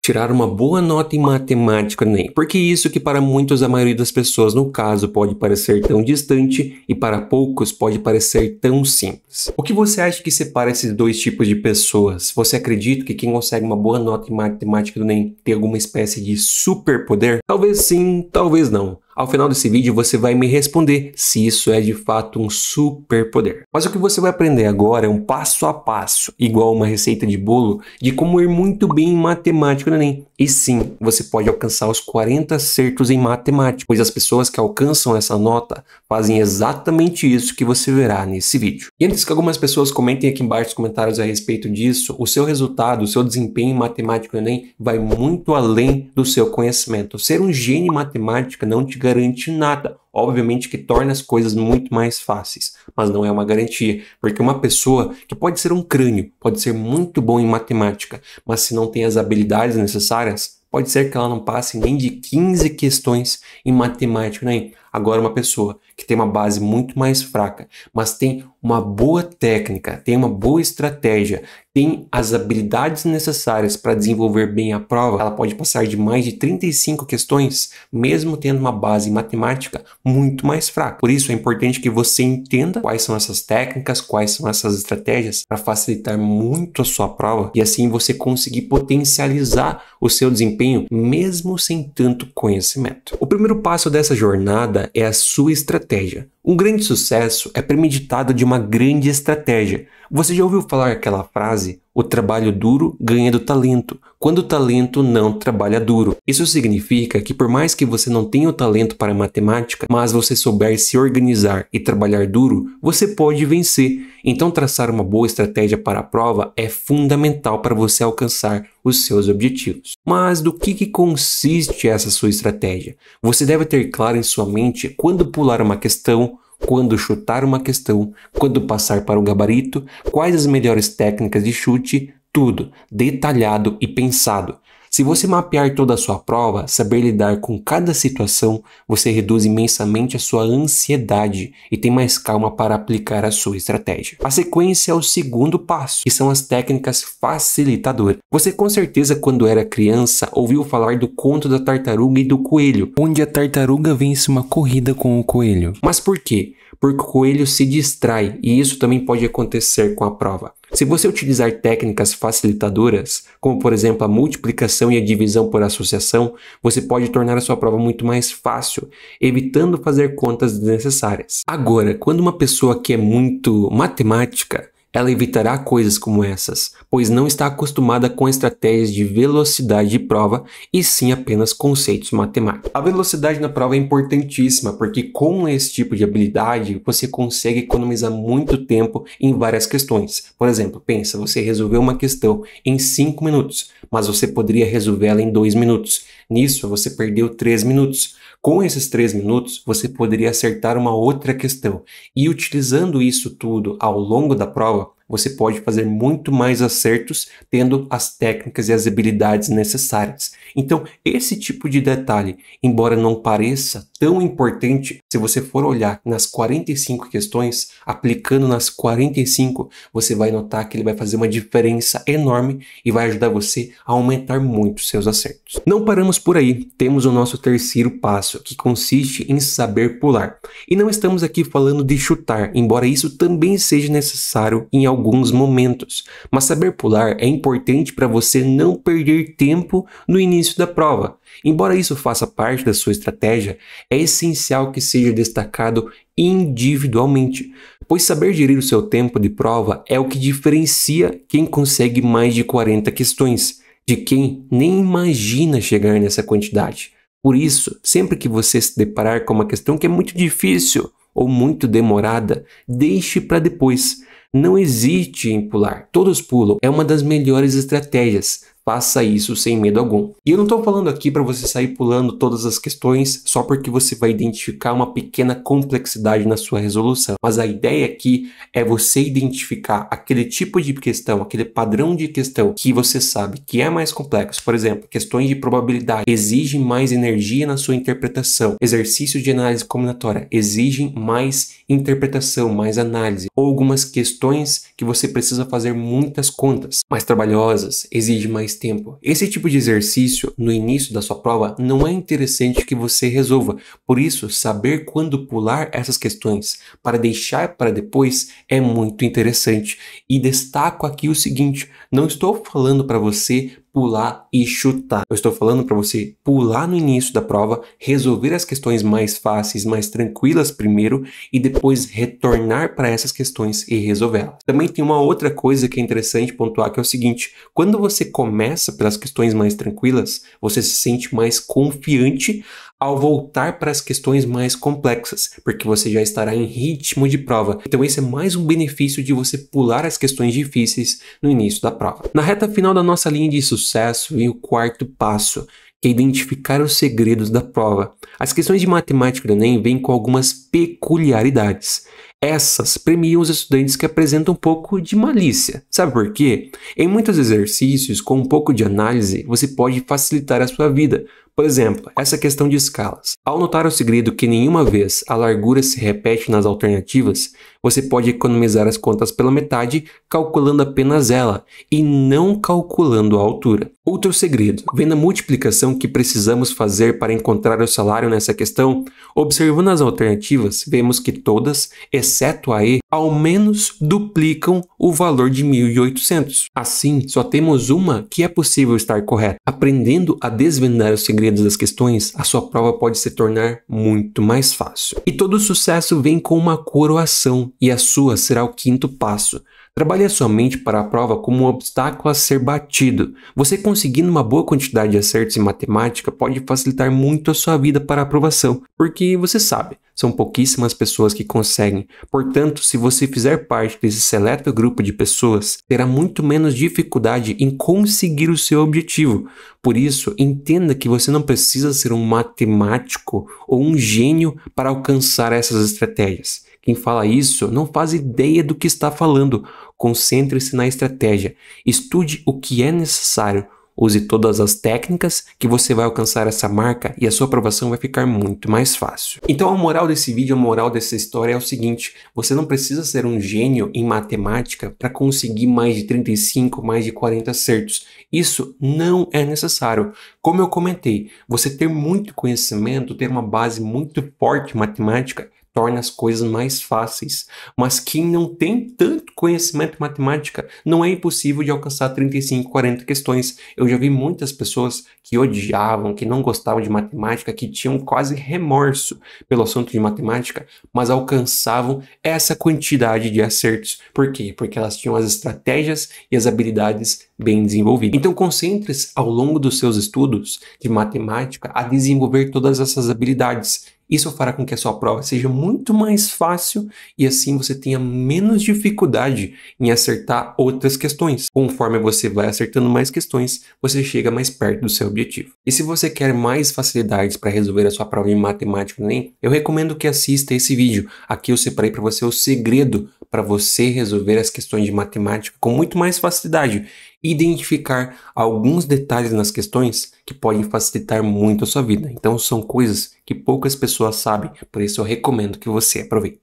Tirar uma boa nota em matemática no Enem, porque isso que para muitos, a maioria das pessoas, no caso, pode parecer tão distante e para poucos pode parecer tão simples. O que você acha que separa esses dois tipos de pessoas? Você acredita que quem consegue uma boa nota em matemática no Enem tem alguma espécie de superpoder? Talvez sim, talvez não. Ao final desse vídeo você vai me responder se isso é de fato um superpoder. Mas o que você vai aprender agora é um passo a passo, igual uma receita de bolo, de como ir muito bem em matemática no Enem. E sim, você pode alcançar os 40 acertos em matemática, pois as pessoas que alcançam essa nota fazem exatamente isso que você verá nesse vídeo. E antes que algumas pessoas comentem aqui embaixo nos comentários a respeito disso, o seu resultado, o seu desempenho em matemática no Enem vai muito além do seu conhecimento. Ser um gênio em matemática não te garante nada. Obviamente que torna as coisas muito mais fáceis, mas não é uma garantia, porque uma pessoa que pode ser um crânio, pode ser muito bom em matemática, mas se não tem as habilidades necessárias, pode ser que ela não passe nem de 15 questões em matemática, né? Agora uma pessoa que tem uma base muito mais fraca, mas tem uma boa técnica, tem uma boa estratégia, tem as habilidades necessárias para desenvolver bem a prova, ela pode passar de mais de 35 questões, mesmo tendo uma base em matemática muito mais fraca. Por isso é importante que você entenda quais são essas técnicas, quais são essas estratégias para facilitar muito a sua prova e assim você conseguir potencializar o seu desempenho mesmo sem tanto conhecimento. O primeiro passo dessa jornada é a sua estratégia. Um grande sucesso é premeditado de uma grande estratégia. Você já ouviu falar aquela frase? O trabalho duro ganha do talento, quando o talento não trabalha duro. Isso significa que por mais que você não tenha o talento para matemática, mas você souber se organizar e trabalhar duro, você pode vencer. Então traçar uma boa estratégia para a prova é fundamental para você alcançar os seus objetivos. Mas do que consiste essa sua estratégia? Você deve ter claro em sua mente quando pular uma questão, quando chutar uma questão, quando passar para o gabarito, quais as melhores técnicas de chute, tudo detalhado e pensado. Se você mapear toda a sua prova, saber lidar com cada situação, você reduz imensamente a sua ansiedade e tem mais calma para aplicar a sua estratégia. A sequência é o segundo passo, que são as técnicas facilitadoras. Você com certeza, quando era criança, ouviu falar do conto da tartaruga e do coelho, onde a tartaruga vence uma corrida com o coelho. Mas por quê? Porque o coelho se distrai e isso também pode acontecer com a prova. Se você utilizar técnicas facilitadoras, como por exemplo a multiplicação e a divisão por associação, você pode tornar a sua prova muito mais fácil, evitando fazer contas desnecessárias. Agora, quando uma pessoa que é muito matemática, ela evitará coisas como essas, pois não está acostumada com estratégias de velocidade de prova e sim apenas conceitos matemáticos. A velocidade na prova é importantíssima, porque com esse tipo de habilidade você consegue economizar muito tempo em várias questões. Por exemplo, pensa, você resolveu uma questão em 5 minutos, mas você poderia resolvê-la em 2 minutos. Nisso você perdeu 3 minutos. Com esses 3 minutos, você poderia acertar uma outra questão. E utilizando isso tudo ao longo da prova, você pode fazer muito mais acertos tendo as técnicas e as habilidades necessárias. Então, esse tipo de detalhe, embora não pareça tão importante, se você for olhar nas 45 questões, aplicando nas 45, você vai notar que ele vai fazer uma diferença enorme e vai ajudar você a aumentar muito seus acertos. Não paramos por aí, temos o nosso terceiro passo, que consiste em saber pular. E não estamos aqui falando de chutar, embora isso também seja necessário em alguns momentos. Mas saber pular é importante para você não perder tempo no início da prova. Embora isso faça parte da sua estratégia, é essencial que seja destacado individualmente, pois saber gerir o seu tempo de prova é o que diferencia quem consegue mais de 40 questões, de quem nem imagina chegar nessa quantidade. Por isso, sempre que você se deparar com uma questão que é muito difícil ou muito demorada, deixe para depois. Não hesite em pular. Todos pulam. É uma das melhores estratégias. Faça isso sem medo algum. E eu não estou falando aqui para você sair pulando todas as questões só porque você vai identificar uma pequena complexidade na sua resolução. Mas a ideia aqui é você identificar aquele tipo de questão, aquele padrão de questão que você sabe que é mais complexo. Por exemplo, questões de probabilidade exigem mais energia na sua interpretação. Exercícios de análise combinatória exigem mais interpretação, mais análise. Ou algumas questões que você precisa fazer muitas contas mais trabalhosas, exigem mais mais tempo. Esse tipo de exercício no início da sua prova não é interessante que você resolva. Por isso, saber quando pular essas questões para deixar para depois é muito interessante. E destaco aqui o seguinte, não estou falando para você pular e chutar. Eu estou falando para você pular no início da prova, resolver as questões mais fáceis, mais tranquilas primeiro e depois retornar para essas questões e resolvê-las. Também tem uma outra coisa que é interessante pontuar, que é o seguinte, quando você começa pelas questões mais tranquilas, você se sente mais confiante ao voltar para as questões mais complexas, porque você já estará em ritmo de prova. Então esse é mais um benefício de você pular as questões difíceis no início da prova. Na reta final da nossa linha de sucesso vem o quarto passo, que é identificar os segredos da prova. As questões de matemática do Enem vêm com algumas peculiaridades. Essas premiam os estudantes que apresentam um pouco de malícia. Sabe por quê? Em muitos exercícios, com um pouco de análise, você pode facilitar a sua vida. Por exemplo, essa questão de escalas. Ao notar o segredo que nenhuma vez a largura se repete nas alternativas, você pode economizar as contas pela metade calculando apenas ela e não calculando a altura. Outro segredo, vendo a multiplicação que precisamos fazer para encontrar o salário nessa questão, observando as alternativas, vemos que todas, exceto a E, ao menos duplicam o valor de 1.800. Assim, só temos uma que é possível estar correta. Aprendendo a desvendar os segredos das questões, a sua prova pode se tornar muito mais fácil. E todo sucesso vem com uma coroação, e a sua será o quinto passo. Trabalhe a sua mente para a prova como um obstáculo a ser batido. Você conseguindo uma boa quantidade de acertos em matemática pode facilitar muito a sua vida para a aprovação, porque você sabe, são pouquíssimas pessoas que conseguem. Portanto, se você fizer parte desse seleto grupo de pessoas, terá muito menos dificuldade em conseguir o seu objetivo. Por isso, entenda que você não precisa ser um matemático ou um gênio para alcançar essas estratégias. Quem fala isso não faz ideia do que está falando. Concentre-se na estratégia. Estude o que é necessário. Use todas as técnicas que você vai alcançar essa marca e a sua aprovação vai ficar muito mais fácil. Então a moral desse vídeo, a moral dessa história é o seguinte, você não precisa ser um gênio em matemática para conseguir mais de 35, mais de 40 acertos. Isso não é necessário. Como eu comentei, você ter muito conhecimento, ter uma base muito forte em matemática, torna as coisas mais fáceis. Mas quem não tem tanto conhecimento em matemática, não é impossível de alcançar 35, 40 questões. Eu já vi muitas pessoas que odiavam, que não gostavam de matemática, que tinham quase remorso pelo assunto de matemática, mas alcançavam essa quantidade de acertos. Por quê? Porque elas tinham as estratégias e as habilidades bem desenvolvidas. Então concentre-se ao longo dos seus estudos de matemática a desenvolver todas essas habilidades. Isso fará com que a sua prova seja muito mais fácil e assim você tenha menos dificuldade em acertar outras questões. Conforme você vai acertando mais questões, você chega mais perto do seu objetivo. E se você quer mais facilidades para resolver a sua prova de matemática no Enem, eu recomendo que assista esse vídeo. Aqui eu separei para você o segredo para você resolver as questões de matemática com muito mais facilidade e identificar alguns detalhes nas questões que podem facilitar muito a sua vida. Então são coisas que poucas pessoas sabem, por isso eu recomendo que você aproveite.